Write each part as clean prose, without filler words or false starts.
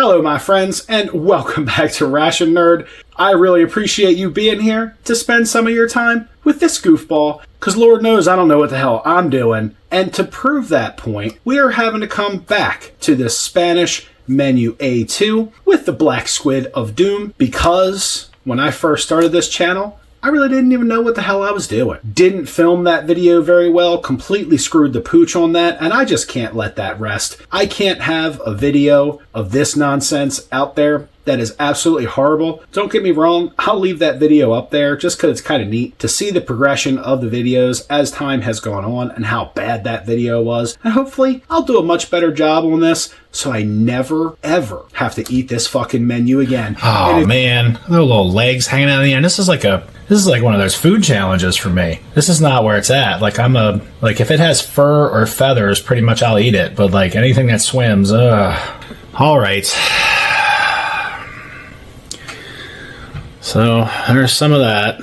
Hello, my friends, and welcome back to Ration Nerd. I really appreciate you being here to spend some of your time with this goofball, because Lord knows I don't know what the hell I'm doing. And to prove that point, we are having to come back to this Spanish menu A2 with the Black Squid of Doom, because when I first started this channel, I really didn't even know what the hell I was doing. Didn't film that video very well, completely screwed the pooch on that, and I just can't let that rest. I can't have a video of this nonsense out there that is absolutely horrible. Don't get me wrong, I'll leave that video up there just because it's kind of neat to see the progression of the videos as time has gone on and how bad that video was. And hopefully I'll do a much better job on this so I never ever have to eat this fucking menu again. Oh man, the little legs hanging out of the end. This is like one of those food challenges for me. This is not where it's at. Like if it has fur or feathers, pretty much I'll eat it. But like anything that swims, all right. So there's some of that.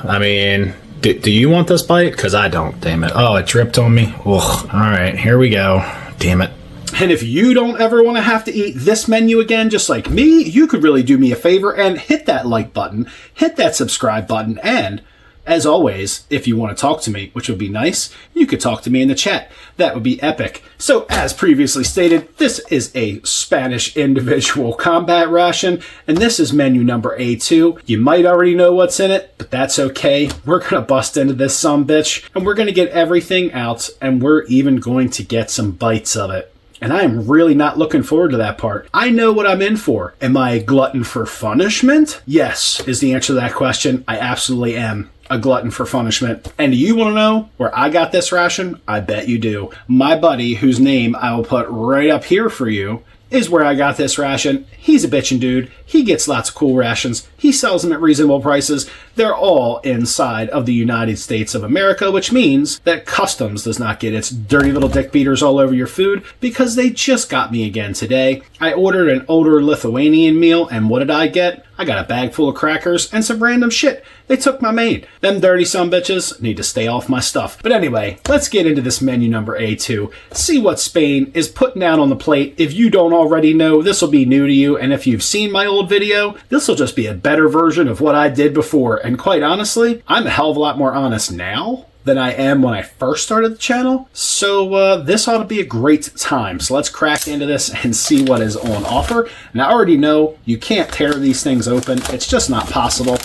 I mean, do you want this bite? Because I don't, damn it. Oh, it dripped on me. Ugh. All right, here we go. Damn it. And if you don't ever want to have to eat this menu again, just like me, you could really do me a favor and hit that like button, hit that subscribe button, and as always, if you want to talk to me, which would be nice, you could talk to me in the chat. That would be epic. So, as previously stated, this is a Spanish individual combat ration, and this is menu number A2. You might already know what's in it, but that's okay. We're going to bust into this sumbitch, and we're going to get everything out, and we're even going to get some bites of it. And I am really not looking forward to that part. I know what I'm in for. Am I a glutton for punishment? Yes, is the answer to that question. I absolutely am a glutton for punishment. And do you want to know where I got this ration? I bet you do. My buddy, whose name I will put right up here for you, is where I got this ration. He's a bitchin' dude. He gets lots of cool rations. He sells them at reasonable prices. They're all inside of the United States of America, which means that Customs does not get its dirty little dick beaters all over your food, because they just got me again today. I ordered an older Lithuanian meal, and what did I get? I got a bag full of crackers and some random shit. They took my maid. Them dirty sumbitches need to stay off my stuff. But anyway, let's get into this menu number A2. See what Spain is putting out on the plate. If you don't already know, this will be new to you. And if you've seen my old video, this will just be a better version of what I did before. And quite honestly, I'm a hell of a lot more honest now than I am when I first started the channel. So this ought to be a great time. So let's crack into this and see what is on offer. And I already know you can't tear these things open. It's just not possible.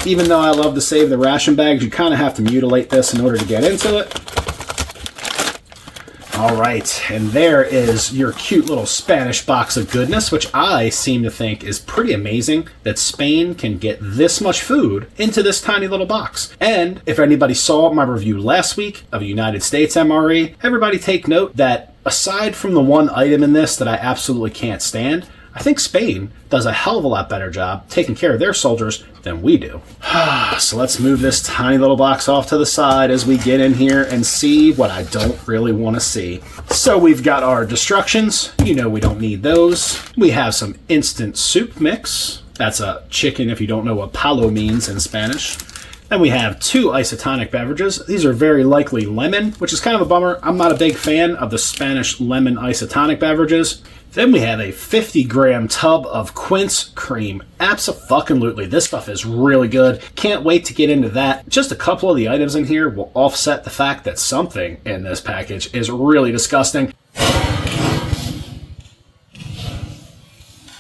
Even though I love to save the ration bags, you kind of have to mutilate this in order to get into it. All right, and there is your cute little Spanish box of goodness, which I seem to think is pretty amazing that Spain can get this much food into this tiny little box. And if anybody saw my review last week of United States MRE, everybody take note that aside from the one item in this that I absolutely can't stand, I think Spain does a hell of a lot better job taking care of their soldiers than we do. So let's move this tiny little box off to the side as we get in here and see what I don't really want to see. So we've got our destructions. You know we don't need those. We have some instant soup mix. That's a chicken if you don't know what palo means in Spanish. Then we have 2 isotonic beverages. These are very likely lemon, which is kind of a bummer. I'm not a big fan of the Spanish lemon isotonic beverages. Then we have a 50-gram tub of quince cream. Abso-fucking-lutely. This stuff is really good. Can't wait to get into that. Just a couple of the items in here will offset the fact that something in this package is really disgusting.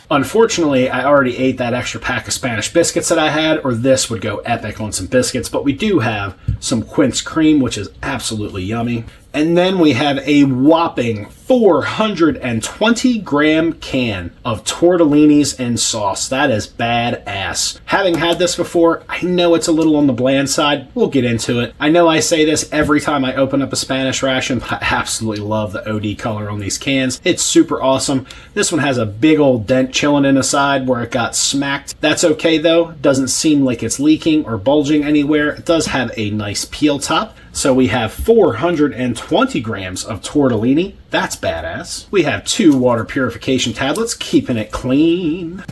Unfortunately, I already ate that extra pack of Spanish biscuits that I had, or this would go epic on some biscuits, but we do have some quince cream, which is absolutely yummy. And then we have a whopping 420-gram can of tortellinis and sauce. That is badass. Having had this before, I know it's a little on the bland side. We'll get into it. I know I say this every time I open up a Spanish ration, but I absolutely love the OD color on these cans. It's super awesome. This one has a big old dent chilling in the side where it got smacked. That's okay though. Doesn't seem like it's leaking or bulging anywhere. It does have a nice peel top. So we have 420 grams of tortellini. That's badass. We have 2 water purification tablets, keeping it clean.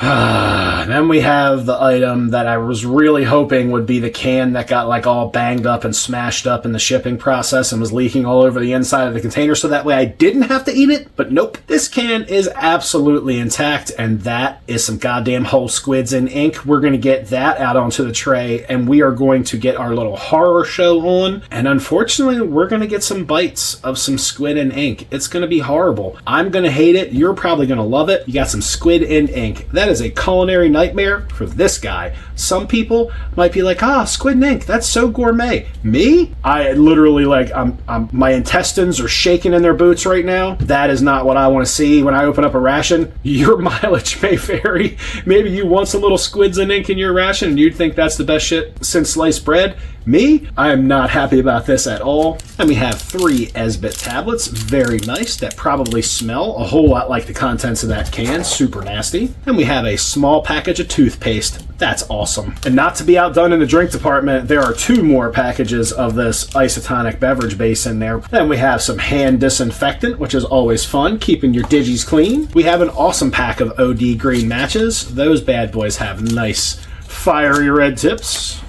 Then we have the item that I was really hoping would be the can that got like all banged up and smashed up in the shipping process and was leaking all over the inside of the container, so that way I didn't have to eat it. But nope, this can is absolutely intact, and that is some goddamn whole squids in ink. We're going to get that out onto the tray, and we are going to get our little horror show on, and unfortunately we're going to get some bites of some squid in ink. It's going to be horrible. I'm going to hate it. You're probably going to love it. You got some squid in ink. That is a culinary nightmare for this guy. Some people might be like, squid and ink, that's so gourmet. Me? I literally my intestines are shaking in their boots right now. That is not what I want to see when I open up a ration. Your mileage may vary. Maybe you want some little squids and ink in your ration and you'd think that's the best shit since sliced bread. Me? I am not happy about this at all. And we have 3 Esbit tablets. Very nice. That probably smell a whole lot like the contents of that can. Super nasty. And we have a small package of toothpaste. That's awesome. And not to be outdone in the drink department, there are 2 more packages of this isotonic beverage base in there. Then we have some hand disinfectant, which is always fun, keeping your digis clean. We have an awesome pack of OD green matches. Those bad boys have nice fiery red tips.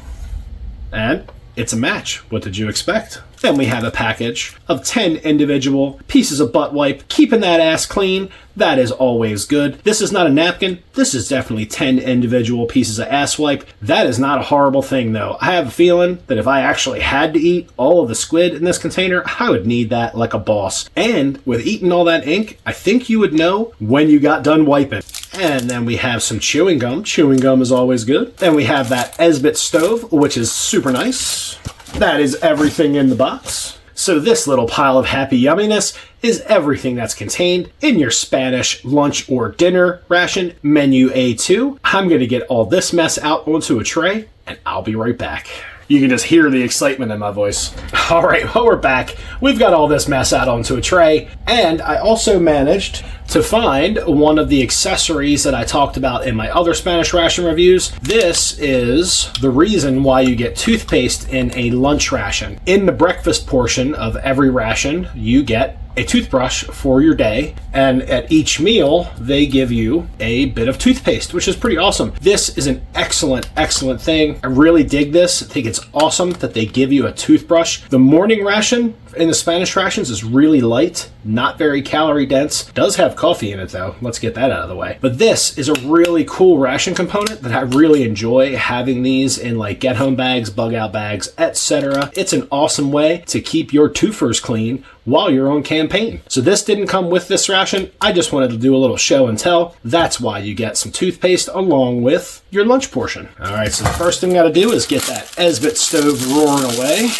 And it's a match. What did you expect? Then we have a package of 10 individual pieces of butt wipe, keeping that ass clean. That is always good. This is not a napkin. This is definitely 10 individual pieces of ass wipe. That is not a horrible thing, though. I have a feeling that if I actually had to eat all of the squid in this container, I would need that like a boss. And with eating all that ink, I think you would know when you got done wiping. And then we have some chewing gum. Chewing gum is always good. Then we have that Esbit stove, which is super nice. That is everything in the box. So this little pile of happy yumminess is everything that's contained in your Spanish lunch or dinner ration, menu A2. I'm going to get all this mess out onto a tray, and I'll be right back. You can just hear the excitement in my voice. All right, well, we're back. We've got all this mess out onto a tray, and I also managed to find one of the accessories that I talked about in my other Spanish ration reviews. This is the reason why you get toothpaste in a lunch ration. In the breakfast portion of every ration, you get a toothbrush for your day, and at each meal they give you a bit of toothpaste, which is pretty awesome. This is an excellent thing. I really dig this. I think it's awesome that they give you a toothbrush. The morning ration in the Spanish rations is really light, not very calorie dense. Does have coffee in it though. Let's get that out of the way. But this is a really cool ration component that I really enjoy having these in like get home bags, bug out bags, etc. It's an awesome way to keep your twofers clean while you're on campaign. So this didn't come with this ration. I just wanted to do a little show and tell. That's why you get some toothpaste along with your lunch portion. All right, so the first thing we got to do is get that Esbit stove roaring away.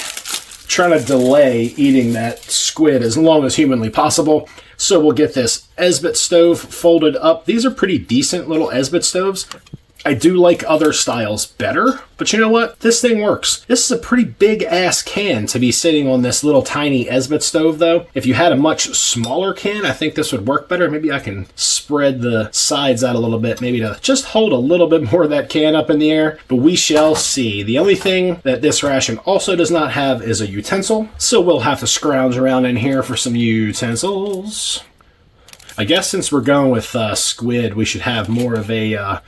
Trying to delay eating that squid as long as humanly possible. So we'll get this Esbit stove folded up. These are pretty decent little Esbit stoves. I do like other styles better, but you know what? This thing works. This is a pretty big ass can to be sitting on this little tiny Esbit stove though. If you had a much smaller can, I think this would work better. Maybe I can spread the sides out a little bit, maybe to just hold a little bit more of that can up in the air, but we shall see. The only thing that this ration also does not have is a utensil, so we'll have to scrounge around in here for some utensils. I guess since we're going with squid, we should have more of a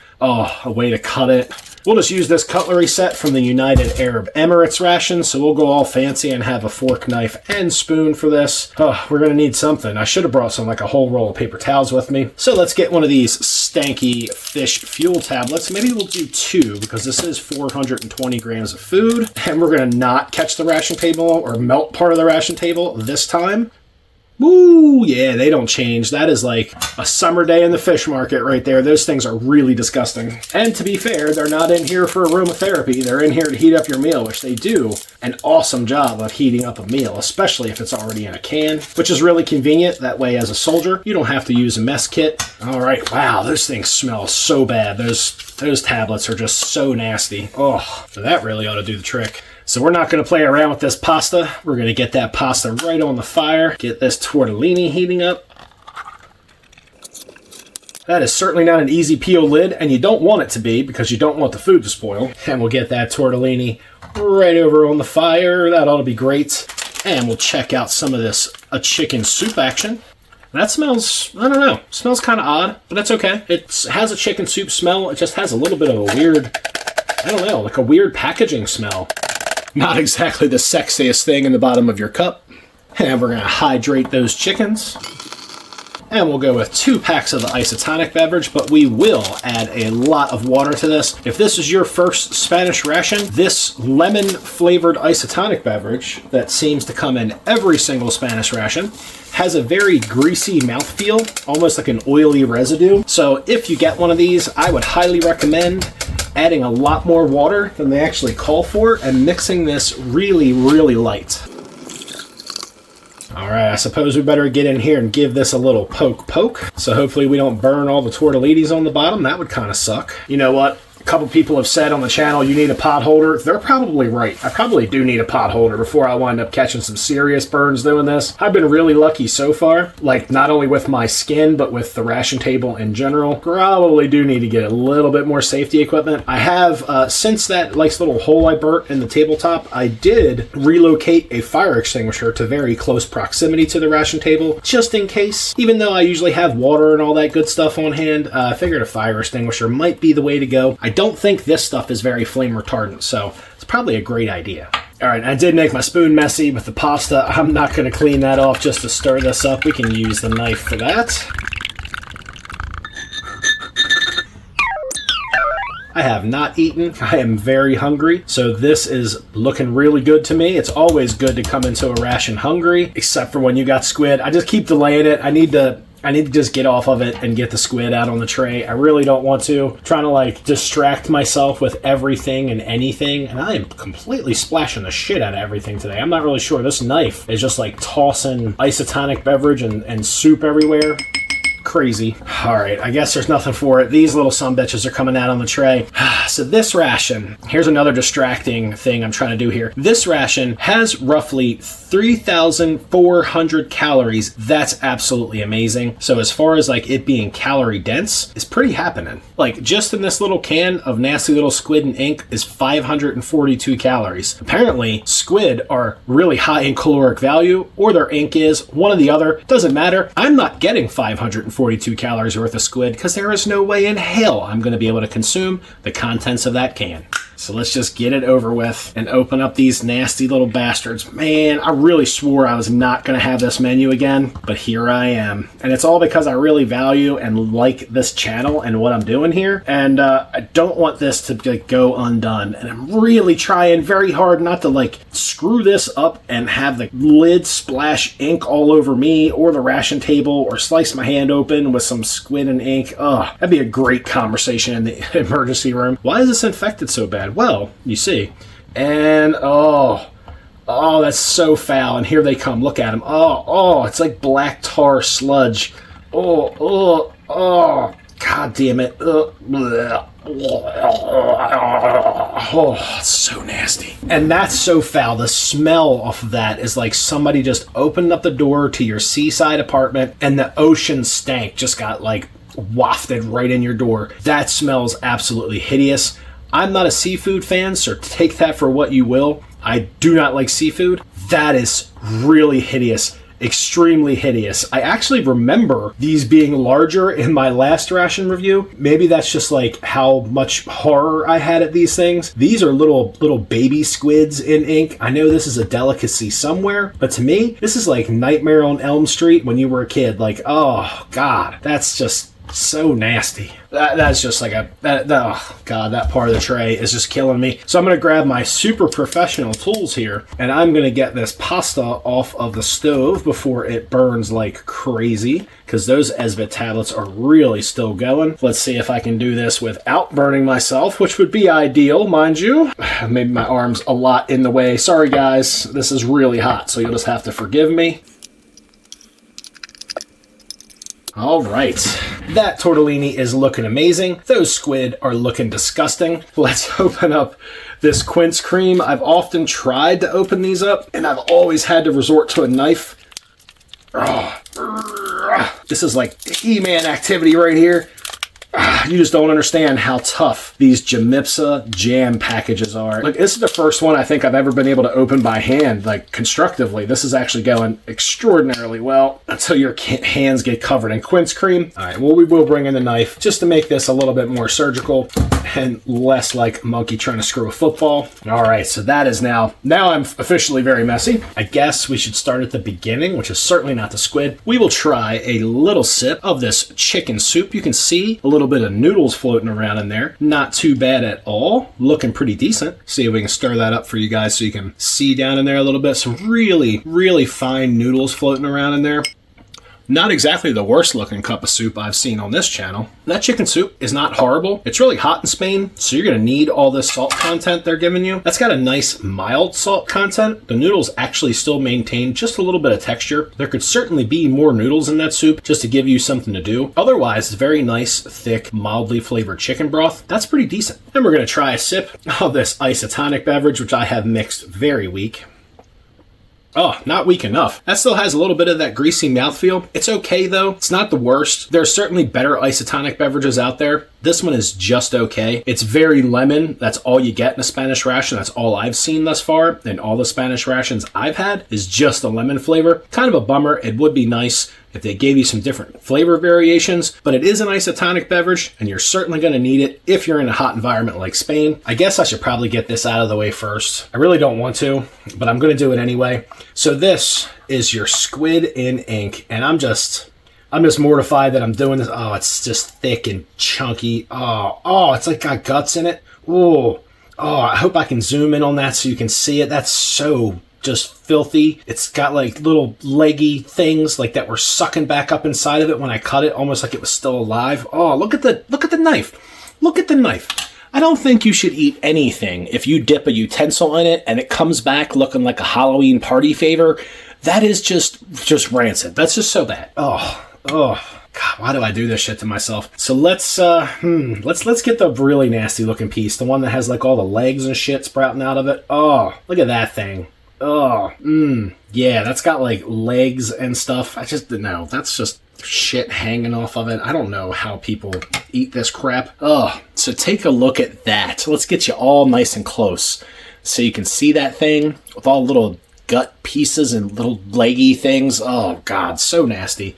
way to cut it. We'll just use this cutlery set from the United Arab Emirates ration, so we'll go all fancy and have a fork, knife, and spoon for this. We're going to need something. I should have brought some, like a whole roll of paper towels with me. So let's get one of these stanky fish fuel tablets. Maybe we'll do 2, because this is 420 grams of food, and we're going to not catch the ration table or melt part of the ration table this time. Woo, yeah, they don't change. That is like a summer day in the fish market right there. Those things are really disgusting. And to be fair, they're not in here for aromatherapy. They're in here to heat up your meal, which they do an awesome job of heating up a meal, especially if it's already in a can, which is really convenient. That way, as a soldier, you don't have to use a mess kit. All right, wow, those things smell so bad. Those tablets are just so nasty. Oh, so that really ought to do the trick. So we're not going to play around with this pasta. We're going to get that pasta right on the fire. Get this tortellini heating up. That is certainly not an easy peel lid, and you don't want it to be because you don't want the food to spoil. And we'll get that tortellini right over on the fire. That ought to be great. And we'll check out some of this chicken soup action. That smells, I don't know, smells kind of odd, but that's okay. It has a chicken soup smell. It just has a little bit of a weird, I don't know, like a weird packaging smell. Not exactly the sexiest thing in the bottom of your cup. And we're going to hydrate those chickens. And we'll go with 2 packs of the isotonic beverage, but we will add a lot of water to this. If this is your first Spanish ration, this lemon-flavored isotonic beverage that seems to come in every single Spanish ration has a very greasy mouthfeel, almost like an oily residue. So if you get one of these, I would highly recommend adding a lot more water than they actually call for and mixing this really, really light. All right, I suppose we better get in here and give this a little poke. So hopefully we don't burn all the tortellinis on the bottom. That would kind of suck. You know what? A couple people have said on the channel, you need a pot holder. They're probably right. I probably do need a pot holder before I wind up catching some serious burns doing this. I've been really lucky so far, like not only with my skin, but with the ration table in general. Probably do need to get a little bit more safety equipment. I have, since that nice little hole I burnt in the tabletop, I did relocate a fire extinguisher to very close proximity to the ration table, just in case. Even though I usually have water and all that good stuff on hand, I figured a fire extinguisher might be the way to go. I don't think this stuff is very flame retardant, so it's probably a great idea. All right, I did make my spoon messy with the pasta. I'm not going to clean that off just to stir this up. We can use the knife for that. I have not eaten. I am very hungry, so this is looking really good to me. It's always good to come into a ration hungry, except for when you got squid. I just keep delaying it. I need to just get off of it and get the squid out on the tray. I really don't want to. I'm trying to like distract myself with everything and anything, and I am completely splashing the shit out of everything today. I'm not really sure. This knife is just like tossing isotonic beverage and soup everywhere. Crazy. All right, I guess there's nothing for it. These little sumbitches are coming out on the tray. So this ration, here's another distracting thing I'm trying to do here. This ration has roughly 3,400 calories. That's absolutely amazing. So as far as like it being calorie dense, it's pretty happening. Like just in this little can of nasty little squid and ink is 542 calories. Apparently squid are really high in caloric value, or their ink is, one or the other. Doesn't matter. I'm not getting 542 calories worth of squid because there is no way in hell I'm going to be able to consume the contents of that can. So let's just get it over with and open up these nasty little bastards. Man, I really swore I was not going to have this menu again, but here I am. And it's all because I really value and like this channel and what I'm doing here. And I don't want this to go undone. And I'm really trying very hard not to like screw this up and have the lid splash ink all over me or the ration table or slice my hand open with some squid and ink. Ugh, that'd be a great conversation in the emergency room. Why is this infected so bad? Well, you see. And, oh, that's so foul. And here they come. Look at them. Oh, it's like black tar sludge. Oh, God damn it. Oh, it's so nasty. And that's so foul. The smell of that is like somebody just opened up the door to your seaside apartment and the ocean stank just got like wafted right in your door. That smells absolutely hideous. I'm not a seafood fan, so take that for what you will. I do not like seafood. That is really hideous. Extremely hideous. I actually remember these being larger in my last ration review. Maybe that's just like how much horror I had at these things. These are little baby squids in ink. I know this is a delicacy somewhere, but to me, this is like Nightmare on Elm Street when you were a kid. Like, oh God, that's just so nasty. That's just like oh God, that part of the tray is just killing me. So I'm going to grab my super professional tools here and I'm going to get this pasta off of the stove before it burns like crazy, because those Esbit tablets are really still going. Let's see if I can do this without burning myself, which would be ideal, mind you. Maybe my arm's a lot in the way. Sorry guys, this is really hot, so you'll just have to forgive me. All right, that tortellini is looking amazing. Those squid are looking disgusting. Let's open up this quince cream. I've often tried to open these up, and I've always had to resort to a knife. Oh, this is like He-Man activity right here. You just don't understand how tough these Jamipsa jam packages are. Like, this is the first one I think I've ever been able to open by hand, like constructively. This is actually going extraordinarily well until your hands get covered in quince cream. All right, well, we will bring in the knife just to make this a little bit more surgical and less like a monkey trying to screw a football. All right, so that is now I'm officially very messy. I guess we should start at the beginning, which is certainly not the squid. We will try a little sip of this chicken soup. You can see a little bit of noodles floating around in there. Not too bad at all. Looking pretty decent. See if we can stir that up for you guys so you can see down in there a little bit. Some really, really fine noodles floating around in there. Not exactly the worst looking cup of soup I've seen on this channel. That chicken soup is not horrible. It's really hot in Spain, so you're going to need all this salt content they're giving you. That's got a nice mild salt content. The noodles actually still maintain just a little bit of texture. There could certainly be more noodles in that soup just to give you something to do. Otherwise, it's very nice, thick, mildly flavored chicken broth. That's pretty decent. Then we're going to try a sip of this isotonic beverage, which I have mixed very weak. Oh, not weak enough. That still has a little bit of that greasy mouthfeel. It's okay though. It's not the worst. There are certainly better isotonic beverages out there. This one is just okay. It's very lemon. That's all you get in a Spanish ration. That's all I've seen thus far. And all the Spanish rations I've had is just a lemon flavor. Kind of a bummer. It would be nice if they gave you some different flavor variations, but it is an isotonic beverage and you're certainly going to need it if you're in a hot environment like Spain. I guess I should probably get this out of the way first. I really don't want to, but I'm going to do it anyway. So this is your squid in ink, and I'm just mortified that I'm doing this. Oh, it's just thick and chunky. Oh, it's like got guts in it. Oh, I hope I can zoom in on that so you can see it. That's so just filthy. It's got like little leggy things like that were sucking back up inside of it when I cut it, almost like it was still alive. Oh, look at the knife. Look at the knife. I don't think you should eat anything if you dip a utensil in it and it comes back looking like a Halloween party favor. That is just rancid. That's just so bad. Oh, God, why do I do this shit to myself? So let's get the really nasty looking piece, the one that has like all the legs and shit sprouting out of it. Oh, look at that thing. Oh, yeah, that's got like legs and stuff. No, that's just shit hanging off of it. I don't know how people eat this crap. So take a look at that. Let's get you all nice and close so you can see that thing with all little gut pieces and little leggy things. Oh God, so nasty.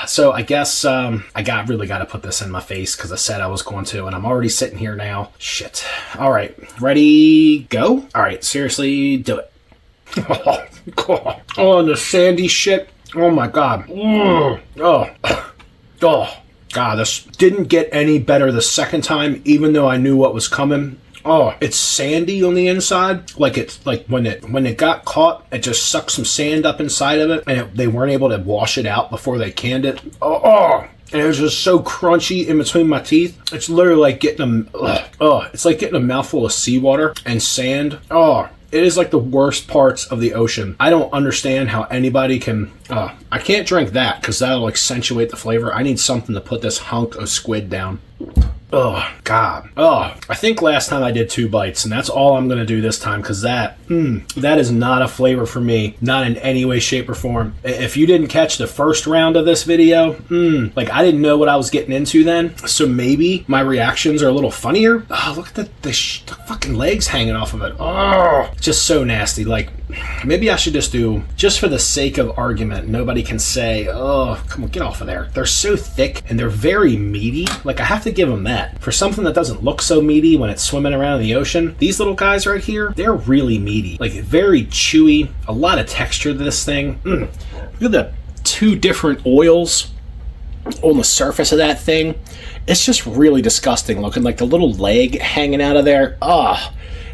So I guess I really got to put this in my face because I said I was going to, and I'm already sitting here now. Shit. All right, ready, go. All right, seriously, do it. Oh, God. Oh, and the sandy shit. Oh my God. Oh, God, this didn't get any better the second time, even though I knew what was coming. Oh, it's sandy on the inside. Like it's like when it got caught, it just sucked some sand up inside of it, and they weren't able to wash it out before they canned it. And it was just so crunchy in between my teeth. It's literally like getting it's like getting a mouthful of seawater and sand. It is like the worst parts of the ocean. I don't understand how anybody can... I can't drink that because that'll accentuate the flavor. I need something to put this hunk of squid down. Oh, God. Oh, I think last time I did 2 bites, and that's all I'm going to do this time because that is not a flavor for me. Not in any way, shape, or form. If you didn't catch the first round of this video, like I didn't know what I was getting into then, so maybe my reactions are a little funnier. Oh, look at the fucking legs hanging off of it. Oh, just so nasty. Like, maybe I should just do, just for the sake of argument, nobody can say, oh, come on, get off of there. They're so thick and they're very meaty. Like, I have to give them that. For something that doesn't look so meaty when it's swimming around in the ocean, these little guys right here, they're really meaty. Like, very chewy, a lot of texture to this thing. Look at the 2 different oils on the surface of that thing. It's just really disgusting looking, like the little leg hanging out of there.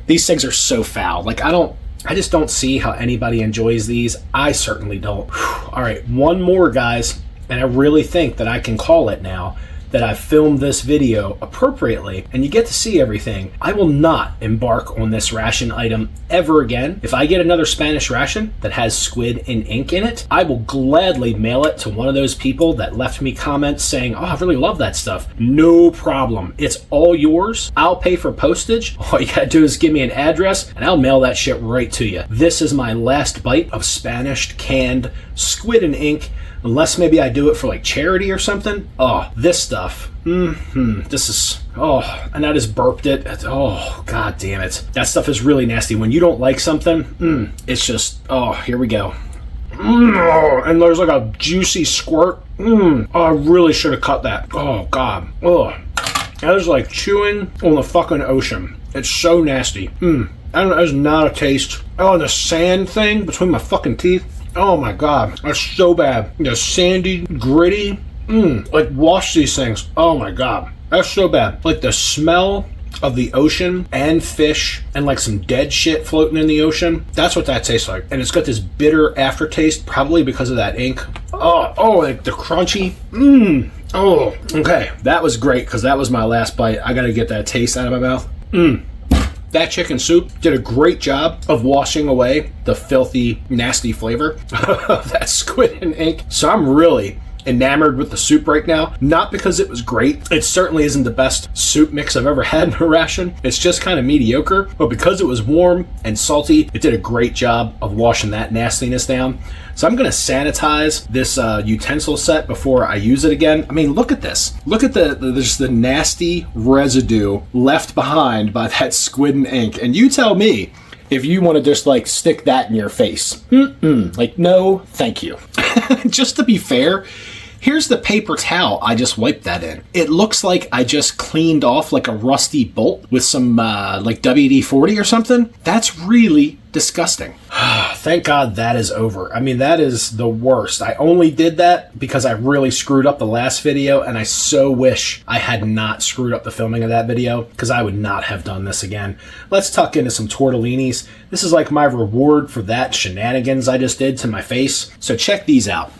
These things are so foul. Like, I just don't see how anybody enjoys these. I certainly don't. All right, one more, guys, and I really think that I can call it now that I've filmed this video appropriately and you get to see everything. I will not embark on this ration item ever again. If I get another Spanish ration that has squid in ink in it, I will gladly mail it to one of those people that left me comments saying, oh, I really love that stuff. No problem. It's all yours. I'll pay for postage. All you gotta do is give me an address and I'll mail that shit right to you. This is my last bite of Spanish canned squid in ink unless maybe I do it for like charity or something. Oh, this stuff. This is, and I just burped it. Oh, god damn it. That stuff is really nasty. When you don't like something, it's just, here we go. And there's like a juicy squirt. I really should have cut that. Oh, god. That is like chewing on the fucking ocean. It's so nasty. I don't know, that's not a taste. Oh, the sand thing between my fucking teeth. Oh my god, that's so bad. The sandy, gritty. Like, wash these things. Oh my god, that's so bad. Like the smell of the ocean and fish and like some dead shit floating in the ocean. That's what that tastes like. And it's got this bitter aftertaste, probably because of that ink. Like the crunchy. Okay, that was great because that was my last bite. I gotta get that taste out of my mouth. That chicken soup did a great job of washing away the filthy, nasty flavor of that squid and ink. So I'm really enamored with the soup right now. Not because it was great. It certainly isn't the best soup mix I've ever had in a ration. It's just kind of mediocre. But because it was warm and salty, it did a great job of washing that nastiness down. So I'm going to sanitize this utensil set before I use it again. I mean, look at this. Look at the nasty residue left behind by that squid and ink. And you tell me if you want to just like stick that in your face. Like, no, thank you. Just to be fair, here's the paper towel I just wiped that in. It looks like I just cleaned off like a rusty bolt with some like WD-40 or something. That's really disgusting. Thank God that is over. I mean, that is the worst. I only did that because I really screwed up the last video, and I so wish I had not screwed up the filming of that video because I would not have done this again. Let's tuck into some tortellinis. This is like my reward for that shenanigans I just did to my face. So check these out.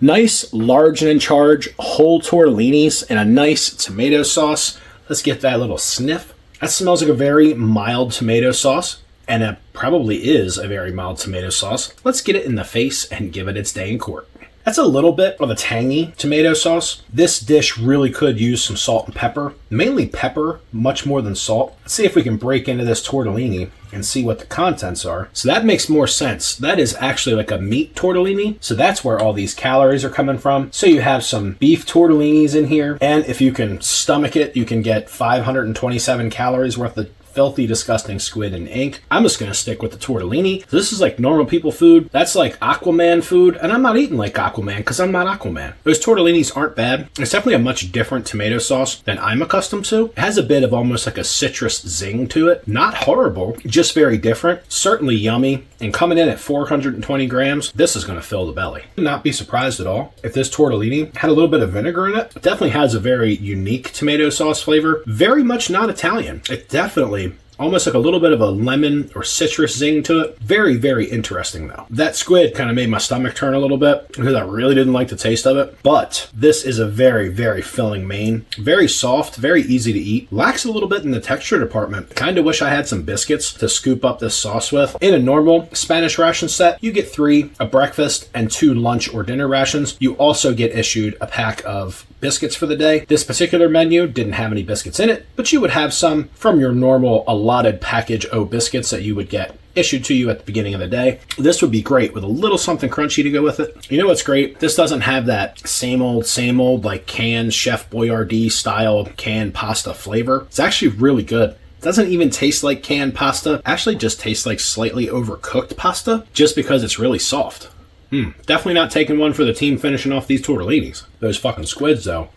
Nice, large and in charge whole tortellinis and a nice tomato sauce. Let's get that little sniff. That smells like a very mild tomato sauce, and it probably is a very mild tomato sauce. Let's get it in the face and give it its day in court. That's a little bit of a tangy tomato sauce. This dish really could use some salt and pepper. Mainly pepper, much more than salt. Let's see if we can break into this tortellini and see what the contents are. So that makes more sense. That is actually like a meat tortellini. So that's where all these calories are coming from. So you have some beef tortellinis in here. And if you can stomach it, you can get 527 calories worth of filthy, disgusting squid and ink. I'm just going to stick with the tortellini. This is like normal people food. That's like Aquaman food, and I'm not eating like Aquaman because I'm not Aquaman. Those tortellinis aren't bad. It's definitely a much different tomato sauce than I'm accustomed to. It has a bit of almost like a citrus zing to it. Not horrible, just very different. Certainly yummy, and coming in at 420 grams, this is going to fill the belly. Not be surprised at all if this tortellini had a little bit of vinegar in it. It definitely has a very unique tomato sauce flavor. Very much not Italian. It definitely almost like a little bit of a lemon or citrus zing to it. Very, very interesting though. That squid kind of made my stomach turn a little bit because I really didn't like the taste of it. But this is a very, very filling main. Very soft, very easy to eat. Lacks a little bit in the texture department. Kind of wish I had some biscuits to scoop up this sauce with. In a normal Spanish ration set, you get 3, a breakfast and 2 lunch or dinner rations. You also get issued a pack of biscuits for the day. This particular menu didn't have any biscuits in it, but you would have some from your normal allotted package O biscuits that you would get issued to you at the beginning of the day. This would be great with a little something crunchy to go with it. You know what's great? This doesn't have that same old like canned Chef Boyardee style canned pasta flavor. It's actually really good. It doesn't even taste like canned pasta. It actually just tastes like slightly overcooked pasta just because it's really soft. Definitely not taking one for the team finishing off these tortellinis. Those fucking squids, though.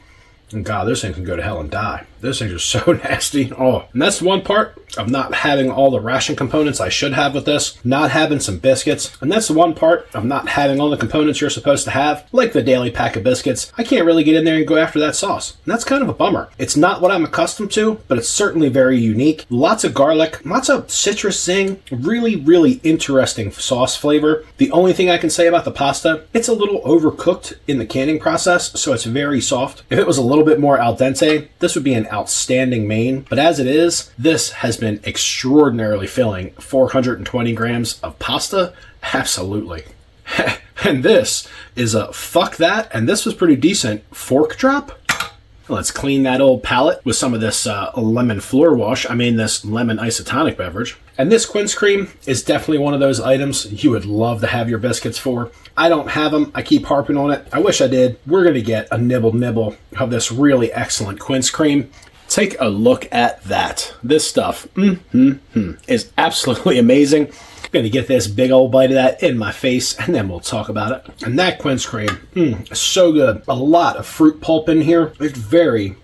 And God, those things can go to hell and die. Those things are so nasty. And that's one part of not having all the ration components I should have with this. Not having some biscuits. And that's the one part of not having all the components you're supposed to have. Like the daily pack of biscuits. I can't really get in there and go after that sauce. And that's kind of a bummer. It's not what I'm accustomed to, but it's certainly very unique. Lots of garlic. Lots of citrus zing. Really, really interesting sauce flavor. The only thing I can say about the pasta, it's a little overcooked in the canning process, so it's very soft. If it was a little bit more al dente, this would be an outstanding main. But as it is, this has been extraordinarily filling. 420 grams of pasta? Absolutely. And this is a fuck that, and this was pretty decent fork drop. Let's clean that old palette with some of this lemon floor wash. I mean, this lemon isotonic beverage. And this quince cream is definitely one of those items you would love to have your biscuits for. I don't have them. I keep harping on it. I wish I did. We're going to get a nibble of this really excellent quince cream. Take a look at that. This stuff is absolutely amazing. I'm going to get this big old bite of that in my face, and then we'll talk about it. And that quince cream is so good. A lot of fruit pulp in here. It's very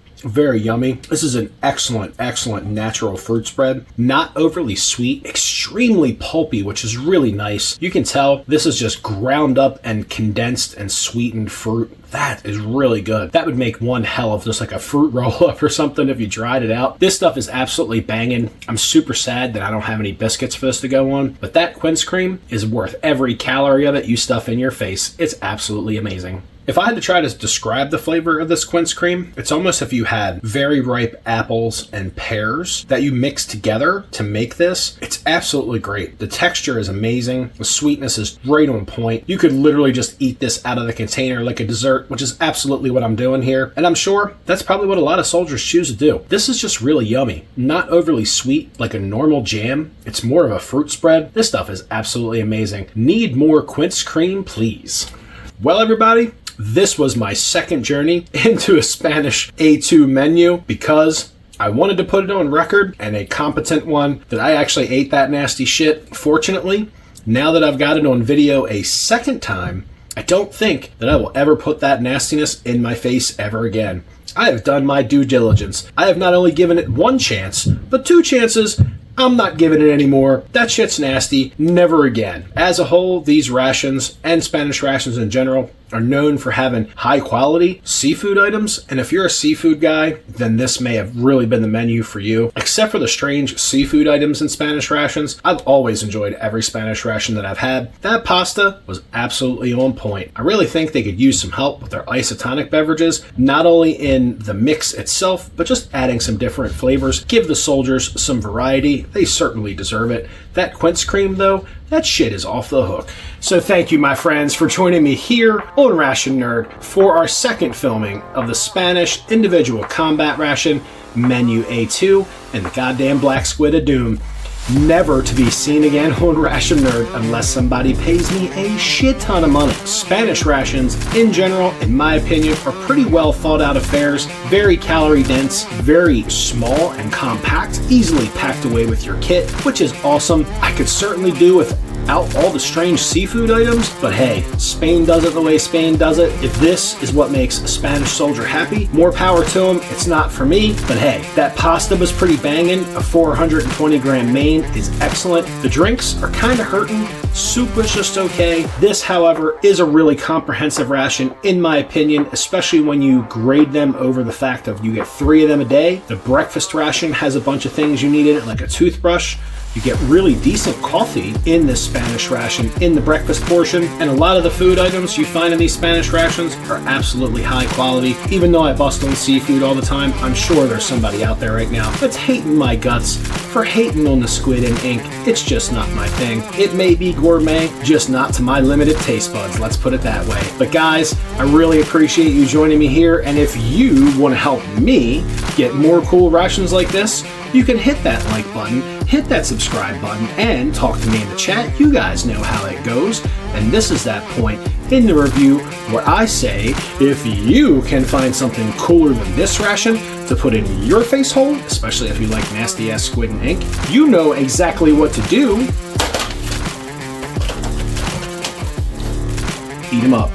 yummy. This is an excellent natural fruit spread. Not overly sweet, extremely pulpy, which is really nice. You can tell this is just ground up and condensed and sweetened fruit. That is really good. That would make one hell of just like a fruit roll-up or something if you dried it out. This stuff is absolutely banging. I'm super sad that I don't have any biscuits for this to go on, but that quince cream is worth every calorie of it you stuff in your face. It's absolutely amazing. If I had to try to describe the flavor of this quince cream, it's almost if you had very ripe apples and pears that you mix together to make this. It's absolutely great. The texture is amazing. The sweetness is right on point. You could literally just eat this out of the container like a dessert, which is absolutely what I'm doing here. And I'm sure that's probably what a lot of soldiers choose to do. This is just really yummy. Not overly sweet like a normal jam. It's more of a fruit spread. This stuff is absolutely amazing. Need more quince cream, please. Well, everybody, this was my second journey into a Spanish A2 menu because I wanted to put it on record, and a competent one, that I actually ate that nasty shit. Fortunately, now that I've got it on video a second time, I don't think that I will ever put that nastiness in my face ever again. I have done my due diligence. I have not only given it one chance, but 2 chances. I'm not giving it anymore. That shit's nasty. Never again. As a whole, these rations, and Spanish rations in general, are known for having high quality seafood items, and if you're a seafood guy, then this may have really been the menu for you. Except for the strange seafood items in Spanish rations, I've always enjoyed every Spanish ration that I've had. That pasta was absolutely on point. I really think they could use some help with their isotonic beverages, not only in the mix itself, but just adding some different flavors. Give the soldiers some variety. They certainly deserve it. That quince cream, though, that shit is off the hook. So thank you, my friends, for joining me here on Ration Nerd for our second filming of the Spanish individual combat ration, Menu A2, and the goddamn Black Squid of Doom. Never to be seen again on Ration Nerd unless somebody pays me a shit ton of money. Spanish rations, in general, in my opinion, are pretty well thought out affairs, very calorie dense, very small and compact, easily packed away with your kit, which is awesome. I could certainly do without all the strange seafood items, but hey, Spain does it the way Spain does it. If this is what makes a Spanish soldier happy, more power to him. It's not for me, but hey, that pasta was pretty banging. A 420 gram main is excellent. The drinks are kind of hurting. Soup was just okay. This, however, is a really comprehensive ration, in my opinion, especially when you grade them over the fact of you get 3 of them a day. The breakfast ration has a bunch of things you need in it, like a toothbrush. You get really decent coffee in this Spanish ration in the breakfast portion, and a lot of the food items you find in these Spanish rations are absolutely high quality. Even though I bust on seafood all the time, I'm sure there's somebody out there right now that's hating my guts for hating on the squid and ink. It's just not my thing. It may be gourmet, just not to my limited taste buds, let's put it that way. But guys, I really appreciate you joining me here, and if you want to help me get more cool rations like this, you can hit that like button, hit that subscribe button, and talk to me in the chat. You guys know how it goes. And this is that point in the review where I say, if you can find something cooler than this ration to put in your face hole, especially if you like nasty ass squid and ink, you know exactly what to do. Eat 'em up.